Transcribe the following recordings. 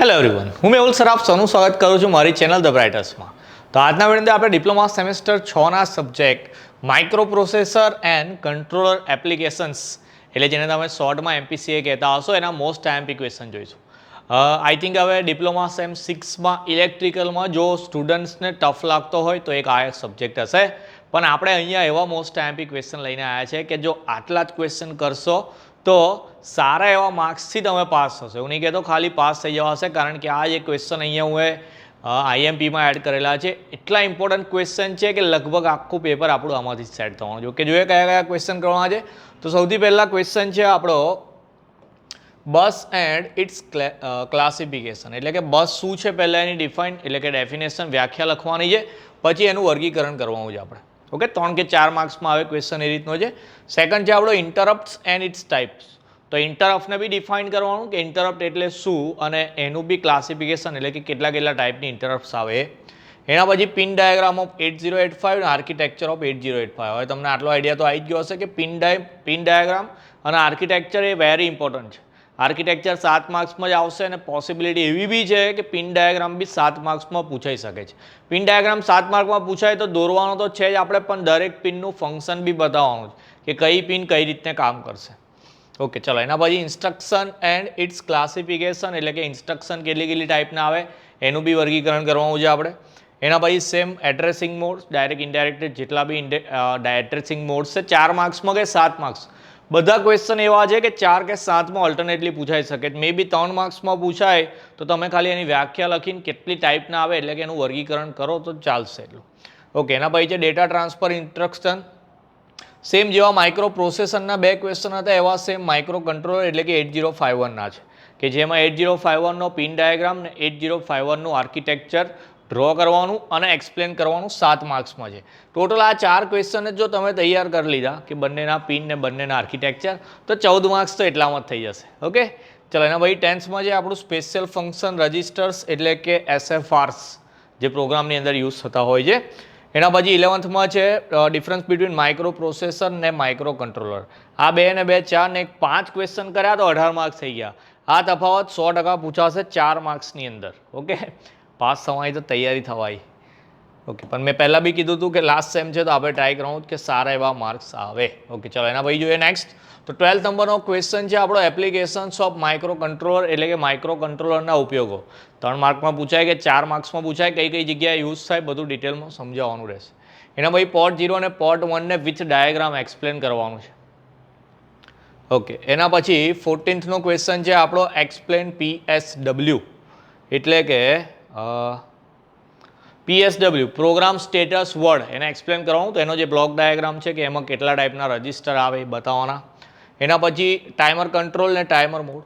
Hello everyone, હું મેહુલ સરાફ સૌનું સ્વાગત કરું છું મારી ચેનલ ધ બ્રાઇટર્સમાં. તો આજના વિડીયોની આપણે ડિપ્લોમા સેમેસ્ટર 6ના subject micro processor and controller applications એટલે જેને તમે શોર્ટમાં MPCA કહેતા હશો એના મોસ્ટ આઈએમપી ક્વેશ્ચન જોઈશું. આઈ થિંક હવે ડિપ્લોમા સેમ 6માં ઇલેક્ટ્રિકલમાં જો સ્ટુડન્ટ્સને ટફ લાગતો હોય તો એક આ સબ્જેક્ટ હશે, પણ આપણે અહીંયા એવા મોસ્ટ આઈએમપી ક્વેશ્ચન લઈને આવ્યા છે કે જો આટલા જ ક્વેશ્ચન કરશો તો સારા એવા માર્ક્સથી તમે પાસ થશો. એવું નહીં કહેતો ખાલી પાસ થઈ જવા હશે, કારણ કે આ જે ક્વેશ્ચન અહીંયા હું આઈએમપીમાં એડ કરેલા છે એટલા ઇમ્પોર્ટન્ટ ક્વેશ્ચન છે કે લગભગ આખું પેપર આપણું આમાંથી સેટ થવાનું. જો કે જોઈએ કયા કયા ક્વેશ્ચન કરવાના છે, તો સૌથી પહેલાં ક્વેશ્ચન છે આપણો બસ એન્ડ ઇટ્સ ક્લાસિફિકેશન. એટલે કે બસ શું છે પહેલાં એની ડિફાઇન એટલે કે ડેફિનેશન વ્યાખ્યા લખવાની છે, પછી એનું વર્ગીકરણ કરવાનું છે આપણે. ઓકે, 3 કે 4 માર્ક્સમાં આવે ક્વેશ્ચન એ રીતનો છે. સેકન્ડ છે આપણો ઇન્ટરપ્ટ્સ એન્ડ ઇટ્સ ટાઈપ્સ. તો ઇન્ટરપ્ટને બી ડિફાઇન કરવાનું કે ઇન્ટરપ્ટ એટલે શું અને એનું બી ક્લાસિફિકેશન એટલે કે કેટલા કેટલા ટાઈપની ઇન્ટરપ્ટ્સ આવે. એના પછી પિન ડાયાગ્રામ ઓફ 8085 અને આર્કિટેક્ચર ઓફ 8085. હવે તમને આટલો આઈડિયા તો આવી જ ગયો હશે કે પિન ડાયાગ્રામ અને આર્કિટેક્ચર એ વેરી ઇમ્પોર્ટન્ટ છે. આર્કિટેક્ચર 7 માર્ક્સમાં જ આવશે અને પોસિબિલિટી એવી બી છે કે પિન ડાયાગ્રામ બી 7 માર્ક્સમાં પૂછાઈ શકે છે. પિન ડાયાગ્રામ 7 માર્કમાં પૂછાય તો દોરવાનો તો છે જ આપણે, પણ દરેક પિનનું ફંક્શન બી બતાવવાનું છે કે કઈ પિન કઈ રીતે કામ કરશે. ઓકે, ચલો એના પછી ઇન્સ્ટ્રક્શન એન્ડ ઇટ્સ ક્લાસિફિકેશન એટલે કે ઇન્સ્ટ્રક્શન કેટલી કેટલી ટાઈપના આવે એનું બી વર્ગીકરણ કરવાનું છે આપણે. એના પછી same addressing modes, direct indirect જેટલા બી એડ્રેસિંગ મોડ્સ છે 4 માર્ક્સમાં કે 7 માર્ક્સ બધા ક્વેશ્ચન એવા છે કે 4 કે 7માં ઓલ્ટરનેટલી પૂછાઈ શકે. મે બી 3 માર્ક્સમાં પૂછાય તો તમે ખાલી એની વ્યાખ્યા લખીને કેટલી ટાઈપના આવે એટલે કે એનું વર્ગીકરણ કરો તો ચાલશે એટલું. ઓકે, એના પછી છે ડેટા ટ્રાન્સફર ઇન્સ્ટ્રક્શન. સેમ જેવા માઇક્રો પ્રોસેસરના 2 ક્વેશ્ચન હતા એવા સેમ માઇક્રો કંટ્રોલર એટલે કે 8051ના છે, કે જેમાં 8051નો પિન ડાયાગ્રામ ને 8051નું આર્કિટેક્ચર ડ્રો કરવાનું અને એક્સપ્લેન કરવાનું 7 માર્ક્સમાં છે. ટોટલ આ 4 ક્વેશ્ચન જો તમે તૈયાર કરી લીધા કે બંનેના પિન ને બંનેના આર્કિટેક્ચર, તો 14 માર્ક્સ તો એટલામાં જ થઈ જશે. ઓકે, ચલો એના પછી 10થમાં છે આપણું સ્પેશિયલ ફંક્શન રજિસ્ટર્સ એટલે કે SFRs જે પ્રોગ્રામની અંદર યુઝ થતા હોય છે. એના પછી 11થમાં છે ડિફરન્સ બિટવીન માઇક્રો પ્રોસેસર ને માઇક્રો કંટ્રોલર. આ 2 ને 2 4 ને 5 ક્વેશ્ચન કર્યા તો 18 માર્ક્સ થઈ ગયા. આ તફાવત 100% પૂછાશે 4 માર્ક્સની અંદર. ઓકે, પાસ થવાની તો તૈયારી થવાય. ઓકે, પણ મેં પહેલાં બી કીધું હતું કે લાસ્ટ સેમ છે તો આપણે ટ્રાય કરવું કે સારા એવા માર્ક્સ આવે. ઓકે, ચલો એના પછી જોઈએ નેક્સ્ટ. તો 12th નંબરનો ક્વેશ્ચન છે આપણો એપ્લિકેશન્સ ઓફ માઇક્રો કંટ્રોલર એટલે કે માઇક્રો કંટ્રોલરના ઉપયોગો. 3 માર્કમાં પૂછાય કે 4 માર્ક્સમાં પૂછાય, કઈ કઈ જગ્યાએ યુઝ થાય બધું ડિટેલમાં સમજાવવાનું રહેશે. એના પછી પોર્ટ 0 અને પોર્ટ 1ને વિથ ડાયાગ્રામ એક્સપ્લેન કરવાનું છે. ઓકે, એના પછી 14થનો ક્વેશ્ચન છે આપણો એક્સપ્લેન PSW એટલે કે PSW પ્રોગ્રામ સ્ટેટસ વર્ડ એને એક્સપ્લેન કરવાનું. તો એનો જે બ્લોક ડાયાગ્રામ છે કે એમાં કેટલા ટાઈપના રજિસ્ટર આવે એ બતાવવાના. એના પછી ટાઈમર કંટ્રોલ ને ટાઈમર મોડ,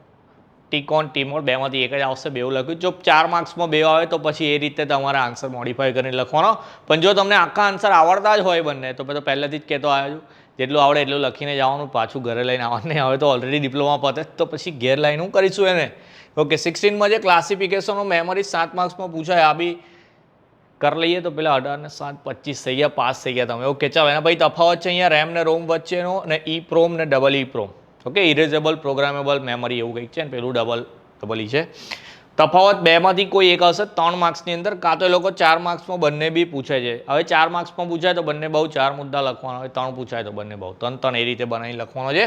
ટીકોન ટીમોડ બેમાંથી એક જ આવશે, બેવું લખ્યું. જો 4 માર્ક્સમાં 2 આવે તો પછી એ રીતે તમારે આન્સર મોડિફાઈ કરીને લખવાનો. પણ જો તમને આખા આન્સર આવડતા જ હોય બંને તો પછી પહેલેથી જ કહેતો આવ્યો છું જેટલું આવડે એટલું લખીને જવાનું, પાછું ઘરે લઈને આવવાનું નહીં. હવે તો ઓલરેડી ડિપ્લોમા પતે તો પછી ઘેર લઈને હું કરીશું એને. ઓકે, 16માં જે ક્લાસિફિકેશન ઓફ મેમરી 7 માર્ક્સમાં પૂછાય, આ બી કરી લઈએ તો પેલા 18 ને 7 25 થઈ ગયા, પાસ થઈ ગયા તમે. ઓકે, ચાલો એના પછી તફાવત છે અહીંયા રેમ ને રોમ વચ્ચેનો અને EEPROM ને EEPROM. Okay, erasable programmable memory એવું કંઈક છે ને પેલું ડબલ છે. તફાવત બેમાંથી કોઈ એક હશે 3 માર્ક્સની અંદર, કાં તો એ લોકો 4 માર્ક્સમાં બંને બી પૂછે છે. હવે 4 માર્ક્સમાં પૂછાય તો બંને બહુ 4 મુદ્દા લખવાના હોય, 3 પૂછાય તો બંને બહુ 3 એ રીતે બનાવી લખવાનો છે.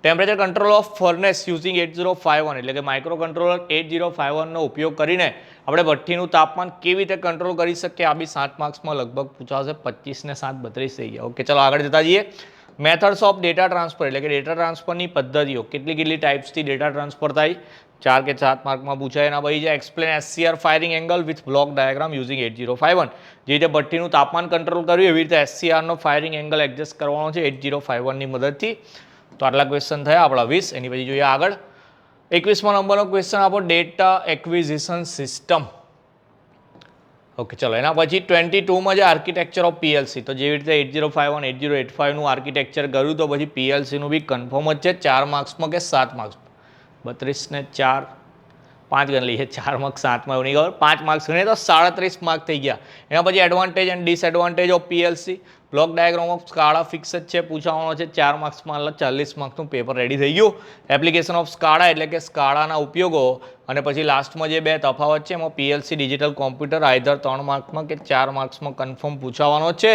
Temperature control of furnace using 8051 એટલે કે માઇક્રો કંટ્રોલર 8051નો ઉપયોગ કરીને આપણે ભઠ્ઠીનું તાપમાન કેવી રીતે કંટ્રોલ કરી શકીએ, આ બી 7 માર્ક્સમાં લગભગ પૂછાશે. 25 ને 7 32 થઈ ગયા. ઓકે, ચલો આગળ જતા જઈએ. મેથડ્સ ઓફ ડેટા ટ્રાન્સફર એટલે કે ડેટા ટ્રાન્સફરની પદ્ધતિઓ, કેટલી કેટલી ટાઈપ્સથી ડેટા ટ્રાન્સફર થાય, 4 કે 7 માર્કમાં પૂછાય. એના પછી છે explain SCR firing angle with block diagram using 8051. જે રીતે ભઠ્ઠીનું તાપમાન કંટ્રોલ કર્યું એવી રીતે SCRનો ફાયરિંગ એંગલ એડજસ્ટ કરવાનો છે 8051ની મદદથી. તો આટલા ક્વેશ્ચન થયા આપણા 20. એની પછી જોઈએ આગળ 21મા નંબરનો ક્વેશ્ચન આપણો ડેટા એક્વિઝિશન સિસ્ટમ. ઓકે, ચલો એના પછી 22માં જે આર્કિટેક્ચર ઓફ PLC. તો જેવી રીતે 8051 8085નું આર્કિટેક્ચર કર્યું તો પછી PLCનું બી કન્ફર્મ જ છે 4 માર્ક્સમાં કે 7 માર્ક્સમાં. 32 ને 4 5 ગણ લઈએ, 4 માર્ક્સ 7માં એવું નહીં ખબર, 5 માર્ક્સ ગણીએ તો 37 માર્ક થઈ ગયા. એના પછી advantage and disadvantage of PLC, block diagram of SCADA fix જ છે, પૂછવાનો છે 4 માર્ક્સમાં, એટલે 40 માર્ક્સનું પેપર રેડી થઈ ગયું. એપ્લિકેશન ઓફ સ્કાડા એટલે કે સ્કાડાના ઉપયોગો, અને પછી લાસ્ટમાં જે બે તફાવત છે એમાં પીએલસી ડિજિટલ કોમ્પ્યુટર આઈધર 3 માર્ક્સમાં કે 4 માર્ક્સમાં કન્ફર્મ પૂછવાનો છે.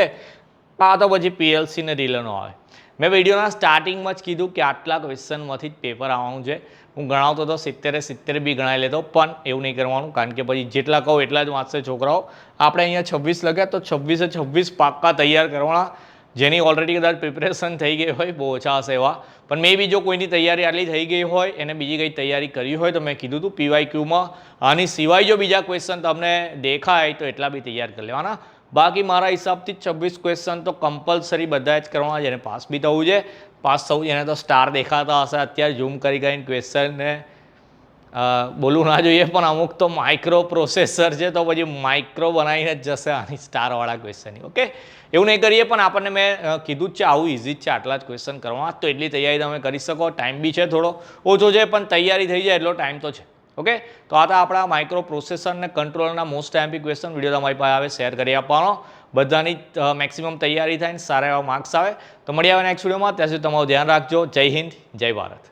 આ તો પછી પીએલસીને રિલેનો આવે. મેં વિડીયોના સ્ટાર્ટિંગમાં જ કીધું કે આટલા ક્વેશ્ચનમાંથી જ પેપર આવવાનું છે. હું ગણાવતો તો 70 બી ગણાવી લેતો, પણ એવું નહીં કરવાનું, કારણ કે પછી જેટલા કહું એટલા જ વાંચશે છોકરાઓ. આપણે અહીંયા 26 લખ્યા તો 26 પાક્કા તૈયાર કરવાના, જેની ઓલરેડી કદાચ પ્રિપરેશન થઈ ગઈ હોય, બહુ ઓછા હશે એવા. પણ મે બી જો કોઈની તૈયારી આટલી થઈ ગઈ હોય, એને બીજી કંઈ તૈયારી કરી હોય, તો મેં કીધું હતું પીવાયક્યુમાં આની સિવાય જો બીજા ક્વેશ્ચન તમને દેખાય તો એટલા બી તૈયાર કરી લેવાના. બાકી મારા હિસાબથી 26 ક્વેશ્ચન તો કમ્પલસરી બધા જ કરવાના, જેને પાસ બી થવું છે. પાસ થવું એને તો સ્ટાર દેખાતા હશે અત્યારે ઝૂમ કરીને ક્વેશ્ચનને બોલવું ના જોઈએ, પણ અમુક તો માઇક્રો પ્રોસેસર છે તો પછી માઇક્રો બનાવીને જ જશે આની સ્ટારવાળા ક્વેશ્ચનની. ઓકે, એવું નહીં કરીએ, પણ આપણને મેં કીધું જ છે આવું ઇઝી જ છે આટલા જ ક્વેશ્ચન કરવા, તો એટલી તૈયારી તમે કરી શકો. ટાઈમ બી છે થોડો ઓછો છે, પણ તૈયારી થઈ જાય એટલો ટાઈમ તો છે. ઓકે, તો આ આપણા માઇક્રો પ્રોસેસર અને કંટ્રોલરના મોસ્ટ એમ્પી ક્વેશ્ચન વિડીયો તમારી પાસે આવે શેર કરી આપવાનો, બધાની મેક્સિમમ તૈયારી થાય ને સારા એવા માર્ક્સ આવે. તો મળીએ આવે નેક્સ્ટ વિડીયોમાં, ત્યાં સુધી તમારું ધ્યાન રાખજો. જય હિન્દ, જય ભારત.